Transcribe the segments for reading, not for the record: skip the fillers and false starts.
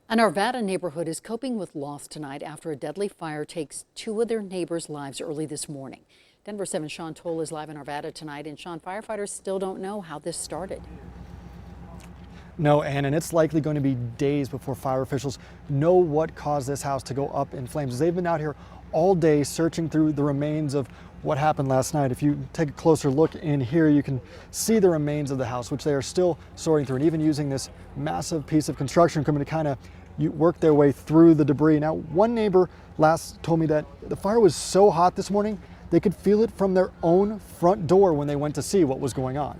An Arvada neighborhood is coping with loss tonight after a deadly fire takes two of their neighbors' lives early this morning. Denver 7's Sean Toll is live in Arvada tonight, and Sean, firefighters still don't know how this started. No, Ann, and it's likely going to be days before fire officials know what caused this house to go up in flames. They've been out here all day searching through the remains of what happened last night. If you take a closer look in here, you can see the remains of the house, which they are still sorting through, and even using this massive piece of construction equipment to kind of work their way through the debris. Now, one neighbor last told me that the fire was so hot this morning, they could feel it from their own front door when they went to see what was going on.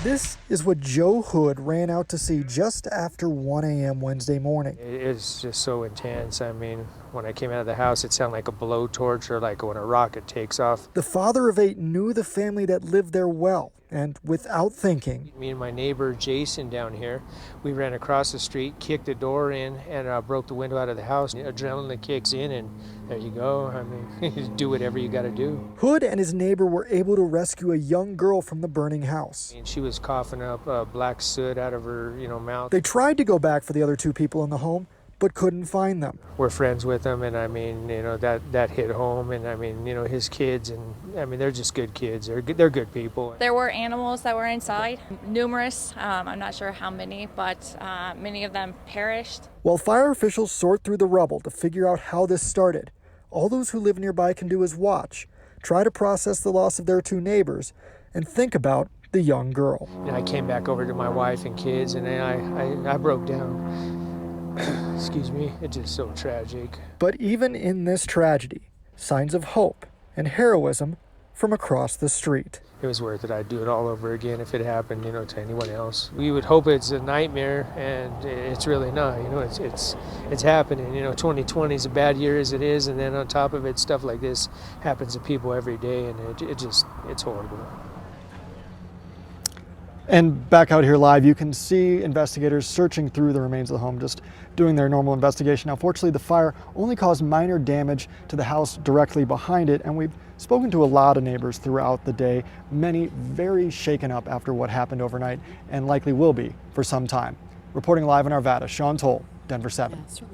This is what Joe Hood ran out to see just after 1 a.m. Wednesday morning. It's just so intense. I mean, when I came out of the house, it sounded like a blowtorch or like when a rocket takes off. The father of 8 knew the family that lived there well, and without thinking, Me and my neighbor Jason down here, we ran across the street, kicked the door in, and broke the window out of the house. Adrenaline kicks in, and there you go. I mean, do whatever you got to do. Hood and his neighbor were able to rescue a young girl from the burning house. And she was coughing up black soot out of her, mouth. They tried to go back for the other 2 people in the home, but couldn't find them. We're friends with them, and I mean, that hit home, and I mean, his kids, and I mean, they're just good kids. They're good people. There were animals that were inside, numerous. I'm not sure how many, but many of them perished. While fire officials sort through the rubble to figure out how this started, all those who live nearby can do is watch, try to process the loss of their 2 neighbors, and think about the young girl. I came back over to my wife and kids, and then I broke down. Excuse me, it's just so tragic. But even in this tragedy, signs of hope and heroism from across the street. It was worth it. I'd do it all over again if it happened, to anyone else. We would hope it's a nightmare, and it's really not. It's happening. 2020 is a bad year as it is, and then on top of it, stuff like this happens to people every day, and it's horrible. And back out here live, you can see investigators searching through the remains of the home, just doing their normal investigation. Now, fortunately, the fire only caused minor damage to the house directly behind it, and we've spoken to a lot of neighbors throughout the day, many very shaken up after what happened overnight, and likely will be for some time. Reporting live in Arvada, Sean Toll, Denver 7. Yeah,